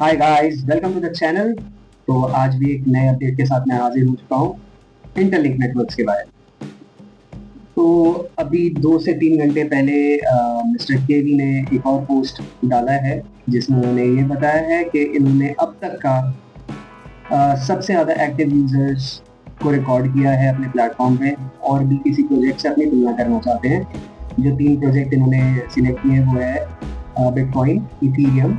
Hi guys, welcome to the channel. तो आज भी एक नए अपडेट के साथ मैं हाजिर हो चुका हूँ इंटरलिंक नेटवर्क्स के बारे में। तो अभी 2 से 3 घंटे पहले मिस्टर केवी ने एक और पोस्ट डाला है जिसमें उन्होंने ये बताया है कि इन्होंने अब तक का सबसे ज़्यादा एक्टिव यूजर्स को रिकॉर्ड किया है अपने प्लेटफॉर्म पे और भी किसी प्रोजेक्ट से अपनी तुलना करना चाहते हैं। जो 3 प्रोजेक्ट इन्होंने सिलेक्ट किए वो है बिटकॉइन, इथीरियम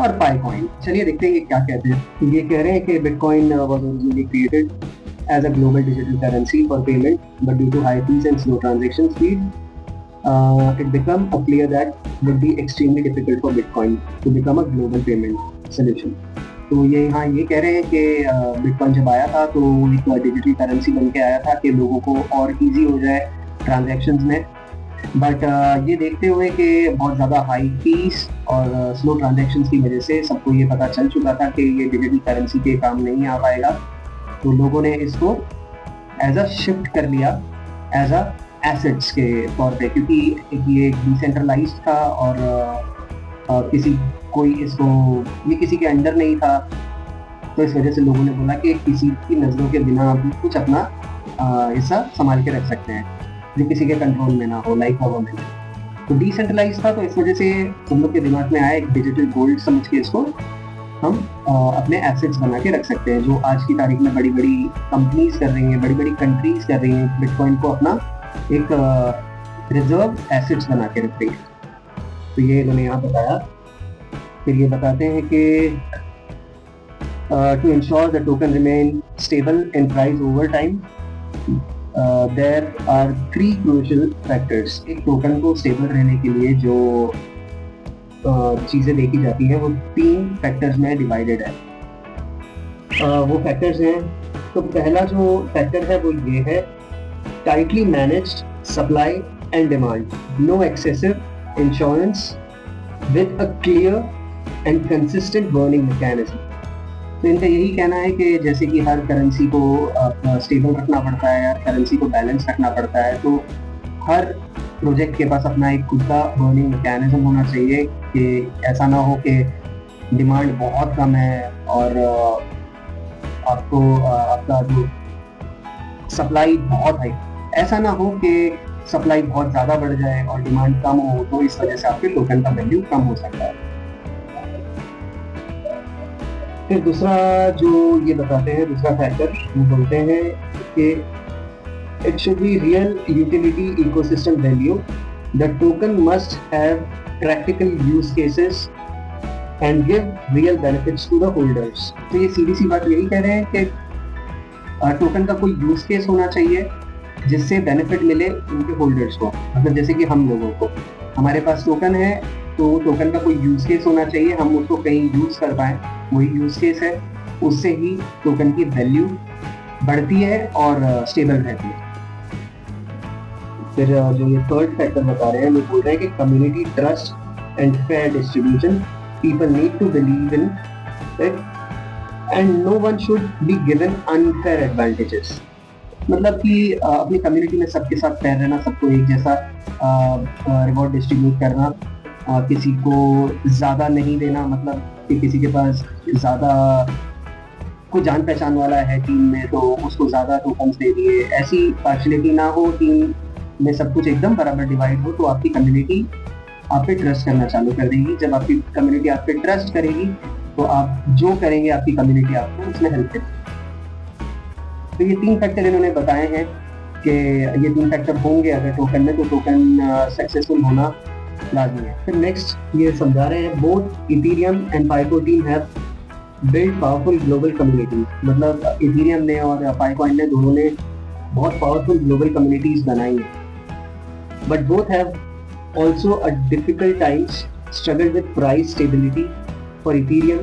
और पाईकॉइन। चलिए देखते हैं ये क्या कहते हैं। ये कह रहे हैं कि bitcoin was originally created as a global digital currency for payment, but due to high fees and slow transaction speed, it became clear that would be extremely difficult for Bitcoin to become a global payment solution. तो ये यहाँ ये कह रहे हैं कि bitcoin जब आया था तो एक डिजिटल करेंसी बन के आया था कि लोगों को और इजी हो जाए ट्रांजैक्शंस में, बट ये देखते हुए कि बहुत ज़्यादा हाई फीस और स्लो ट्रांजैक्शंस की वजह से सबको ये पता चल चुका था कि ये डिजिटल करेंसी के काम नहीं आ पाएगा। तो लोगों ने इसको एज अ शिफ्ट कर लिया एज अ एसेट्स के तौर पे, क्योंकि ये डिसेंट्रलाइज्ड था और किसी के अंडर नहीं था। तो इस वजह से लोगों ने बोला कि किसी की नज़रों के बिना भी कुछ अपना हिस्सा संभाल के रख सकते हैं जो किसी के कंट्रोल में ना हो, लाइक गवर्नमेंट। तो डिसेंट्रलाइज था, तो इस वजह से हम लोग के दिमाग में आया एक डिजिटल गोल्ड समझ के इसको हम अपने एसेट्स बना के रख सकते हैं, जो आज की तारीख में बड़ी बड़ी कंपनीज कर रही हैं, बड़ी बड़ी कंट्रीज कर रही हैं, बिटकॉइन को अपना एक रिजर्व एसेट्स बना के रख रही है। तो ये इन्होंने यहाँ बताया। फिर ये बताते हैं कि to ensure the token remain stable in price over time, there are 3 crucial factors. एक टोकन को स्टेबल रहने के लिए जो चीज़ें देखी जाती हैं वो 3 फैक्टर्स में डिवाइडेड है। वो फैक्टर्स हैं, तो पहला जो फैक्टर है वो ये है tightly managed supply and demand, no excessive insurance with a clear and consistent burning mechanism. तो इनका यही कहना है कि जैसे कि हर करेंसी को स्टेबल रखना पड़ता है, हर करेंसी को बैलेंस रखना पड़ता है, तो हर प्रोजेक्ट के पास अपना एक खुद का बर्निंग मैकेनिज्म होना चाहिए कि ऐसा ना हो कि डिमांड बहुत कम है और आपको आपका जो सप्लाई बहुत है, ऐसा ना हो कि सप्लाई बहुत ज़्यादा बढ़ जाए और डिमांड कम हो, तो इस वजह से आपके टोकन का वैल्यू कम हो सकता है। फिर दूसरा जो ये बताते हैं, दूसरा फैक्टर वो बोलते हैं कि it should be real utility ecosystem value. The token must have practical use cases and give real benefits to the holders. तो ये सीधी सी बात यही कह रहे हैं कि टोकन का कोई यूज केस होना चाहिए जिससे बेनिफिट मिले उनके होल्डर्स को। मतलब जैसे कि हम लोगों को, हमारे पास टोकन है तो टोकन का कोई यूज केस होना चाहिए, हम उसको कहीं यूज कर पाए, वही यूज केस है, उससे ही टोकन की वैल्यू बढ़ती है और स्टेबल रहती है। फिर जो ये थर्ड फैक्टर बता रहे हैं वो बोल रहे हैं कि community trust and fair distribution, people need to believe in it and no one should be given unfair advantages. मतलब कि अपनी कम्युनिटी में सबके साथ फेयर रहना, सबको एक जैसा रिवॉर्ड डिस्ट्रीब्यूट करना, किसी को ज़्यादा नहीं देना, मतलब कि किसी के पास ज़्यादा कोई जान पहचान वाला है टीम में तो उसको ज़्यादा टोकन्स दे दिए, ऐसी पार्शलिटी ना हो, टीम में सब कुछ एकदम बराबर डिवाइड हो, तो आपकी कम्युनिटी आप पे ट्रस्ट करना चालू कर देगी। जब आपकी कम्युनिटी आप पे ट्रस्ट करेगी तो आप जो करेंगे आपकी कम्युनिटी आपको उसमें हेल्प करेगी। तो ये 3 फैक्टर इन्होंने बताए हैं कि ये 3 फैक्टर होंगे अगर टोकन में, तो टोकन सक्सेसफुल होना लाजमी है। फिर नेक्स्ट ये समझा रहे हैं, both Ethereum and Pi coin have build powerful global community. मतलब इथेरियम ने और पाईकॉइन ने दोनों ने बहुत पावरफुल ग्लोबल कम्युनिटीज बनाई हैं, but both have also a difficult times struggle with price stability for Ethereum.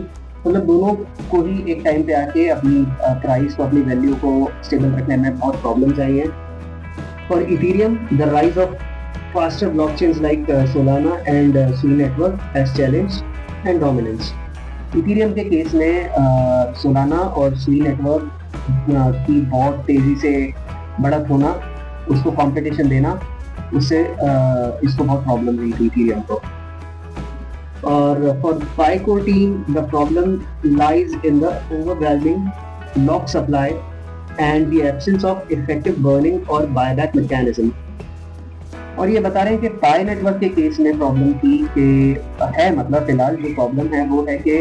मतलब दोनों को ही एक टाइम पे आके अपनी प्राइस को, अपनी वैल्यू को स्टेबल रखने में बहुत प्रॉब्लम्स आई हैं। For Ethereum the rise of faster blockchains like Solana and Sui network has challenged and dominance. Ethereum के केस में सोलाना और सुई नेटवर्क की बहुत तेजी से बढ़त होना, उसको कंपटीशन देना, उससे इसको बहुत प्रॉब्लम हुई थी इथेरियम को। और for Pi core team, the problem lies in the overwhelming lock supply and the absence of effective burning or buyback mechanism. और ये बता रहे हैं कि पाई नेटवर्क के केस में प्रॉब्लम थी कि है, मतलब फिलहाल जो प्रॉब्लम है वो है कि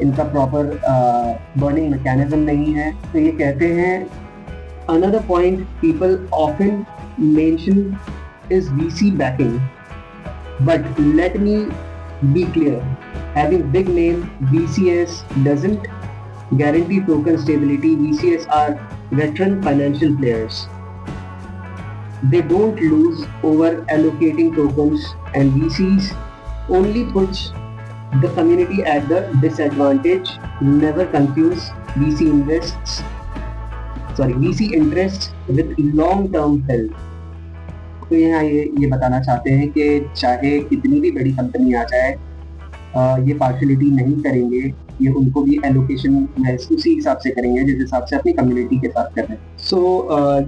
इनका प्रॉपर बर्निंग मैकेनिज्म नहीं है. तो ये कहते हैं another point people often mention is VC backing, but let me be clear, having big name VCS doesn't guarantee token stability. VCS are veteran financial players. They don't lose over allocating tokens, and VCs only puts the community at the disadvantage. Never confuse VC interests with long-term health. तो यहाँ ये बताना चाहते हैं कि चाहे कितनी भी बड़ी कंपनी आ जाए, ये पार्शलिटी नहीं करेंगे, ये उनको भी एलोकेशन उसी हिसाब से करेंगे जिस हिसाब से अपनी कम्युनिटी के साथ कर रहे हैं. सो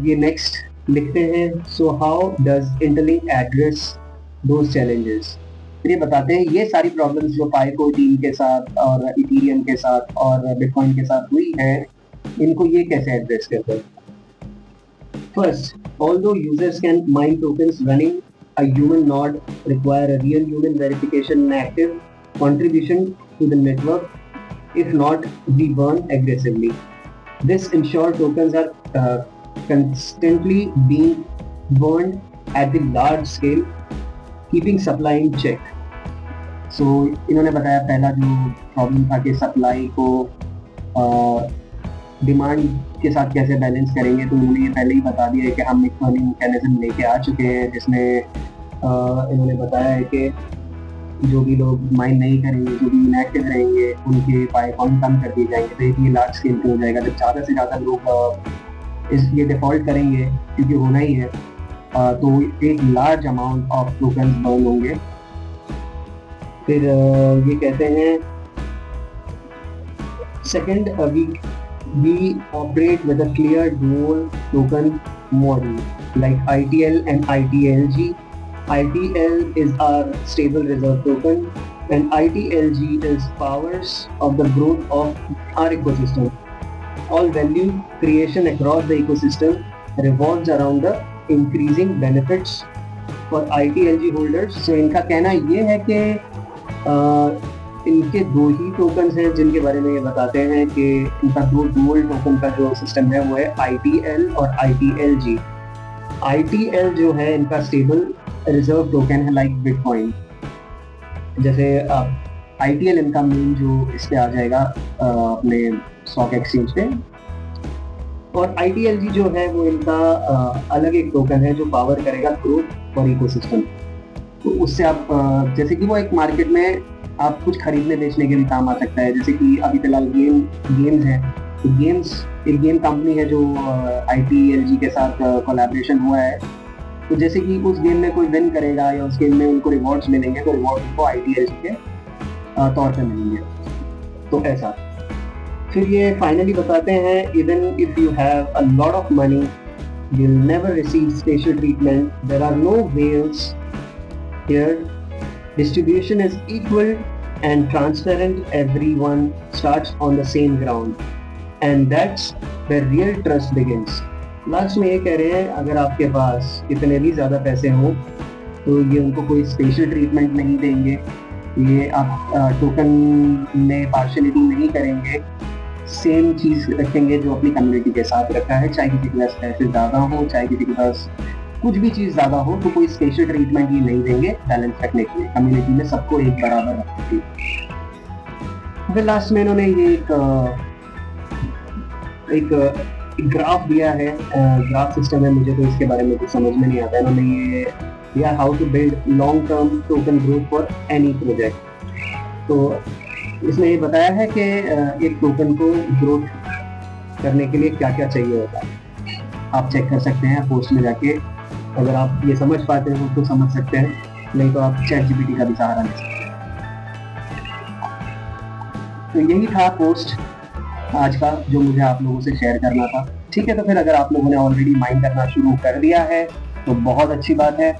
ये नेक्स्ट लिखते हैं, so how does interlink address those challenges. फिर ये बताते हैं ये सारी प्रॉब्लम्स जो पाई कोर टीम के साथ और इथेरियम के साथ और बिटकॉइन के साथ हुई है, इनको ये कैसे एड्रेस करते हैं. First, although users can mine tokens, running a human node require a real human verification and active contribution to the network, if not be burned aggressively. This ensures tokens are constantly being burned at the large scale, keeping supply in check. So, इन्होंने बताया पहला जो problem था कि supply को demand के साथ कैसे बैलेंस करेंगे. तो उन्होंने ये पहले ही बता दिया है कि हम एक बर्निंग मैकेनिज्म लेके आ चुके हैं, जिसमें इन्होंने बताया है कि जो भी लोग माइन नहीं करेंगे, जो भी इनएक्टिव रहेंगे, उनके पाई कौन कम कर दिए जाएंगे. तो ये लार्ज स्केल पे हो जाएगा जब ज़्यादा से ज़्यादा लोग ये डिफ़ॉल्ट करेंगे, क्योंकि होना ही है. तो एक large amount of tokens burn होंगे. फिर ये कहते हैं second, we operate with a clear dual token model like ITL and ITLG. ITL is our stable reserve token and ITLG is powers of the growth of our ecosystem. All value creation across the ecosystem revolves around the increasing benefits for ITLG holders. So इनका कहना ये है कि इनके दो ही tokens हैं जिनके बारे में ये बताते हैं कि इनका दो डुअल टोकन का जो सिस्टम है वो है ITL और ITLG. ITL जो है इनका स्टेबल रिजर्व टोकन है लाइक बिटकॉइन. जैसे ITL इनका मेन जो इस पे आ जाएगा अपने स्टॉक एक्सचेंज पे, और ITLG जो है वो इनका अलग एक टोकन है जो पावर करेगा ग्रोथ और इकोसिस्टम. तो उससे आप जैसे कि वो एक मार्केट में आप कुछ खरीदने बेचने के भी काम आ सकता है. जैसे कि अभी फिलहाल गेम्स हैं, तो गेम्स एक गेम कंपनी है जो ITLG के साथ कोलैबोरेशन हुआ है. तो जैसे कि उस गेम में कोई विन करेगा या उस गेम में उनको रिवॉर्ड्स मिलेंगे, तो रिवॉर्ड उनको ITLG के तौर पे मिलेंगे. तो ऐसा. फिर ये फाइनली बताते हैं, even if you have a lot of money you will never receive special treatment. There are no whales here. Distribution is equal and transparent. Everyone starts on the same ground, and that's where real trust begins. Last में ये कह रहे हैं, अगर आपके पास कितने भी ज़्यादा पैसे हों तो ये उनको कोई स्पेशल ट्रीटमेंट नहीं देंगे, ये आप टोकन में पार्शलिटी नहीं करेंगे, सेम चीज़ रखेंगे जो अपनी कम्युनिटी के साथ रखा है. चाहे किसी के पास पैसे ज़्यादा हो, चाहे किसी के पास कुछ भी चीज़ ज़्यादा हो, तो कोई स्पेशल ट्रीटमेंट ही नहीं देंगे. बैलेंस रखने के लिए कम्युनिटी में सबको एक बराबर रखेंगे. फिर लास्ट में इन्होंने ये एक ग्राफ दिया है. ग्राफ सिस्टम है, मुझे तो इसके बारे में कुछ समझ में नहीं आता. इन्होंने ये दिया how to build long term token growth for any project. तो इसमें ये बताया है कि एक टोकन को ग्रोथ करने के लिए क्या क्या चाहिए होता है. आप चेक कर सकते हैं पोस्ट में जाके. अगर आप ये समझ पाते हो तो समझ सकते हैं, नहीं तो आप ChatGPT का भी सहारा ले सकते हैं. तो यही था पोस्ट आज का जो मुझे आप लोगों से शेयर करना था. ठीक है, तो फिर अगर आप लोगों ने ऑलरेडी माइन करना शुरू कर दिया है तो बहुत अच्छी बात है,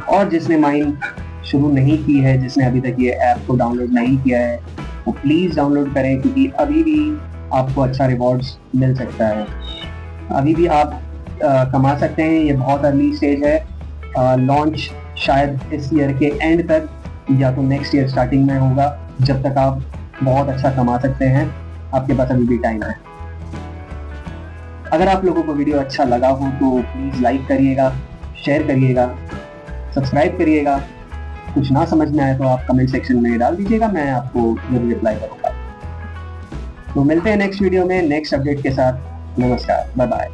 और जिसने माइन शुरू नहीं की है, जिसने अभी तक ये ऐप को डाउनलोड नहीं किया है, वो प्लीज़ डाउनलोड करें, क्योंकि अभी भी आपको अच्छा रिवॉर्ड्स मिल सकता है। अभी भी आप कमा सकते हैं। ये बहुत अर्ली स्टेज है। लॉन्च शायद इस ईयर के एंड तक या तो नेक्स्ट ईयर स्टार्टिंग में होगा। जब तक आप बहुत अच्छा कमा सकते हैं, आपके पास अभी भी टाइम है। अगर आप लोगों को वीडियो अच्छा लगा हो तो प्लीज़ लाइक करिएगा, शेयर करिएगा, सब्सक्राइब करिएगा। कुछ ना समझ में आए तो आप कमेंट सेक्शन में डाल दीजिएगा, मैं आपको जरूर रिप्लाई करूँगा। तो मिलते हैं नेक्स्ट वीडियो में नेक्स्ट अपडेट के साथ। नमस्कार, बाय बाय।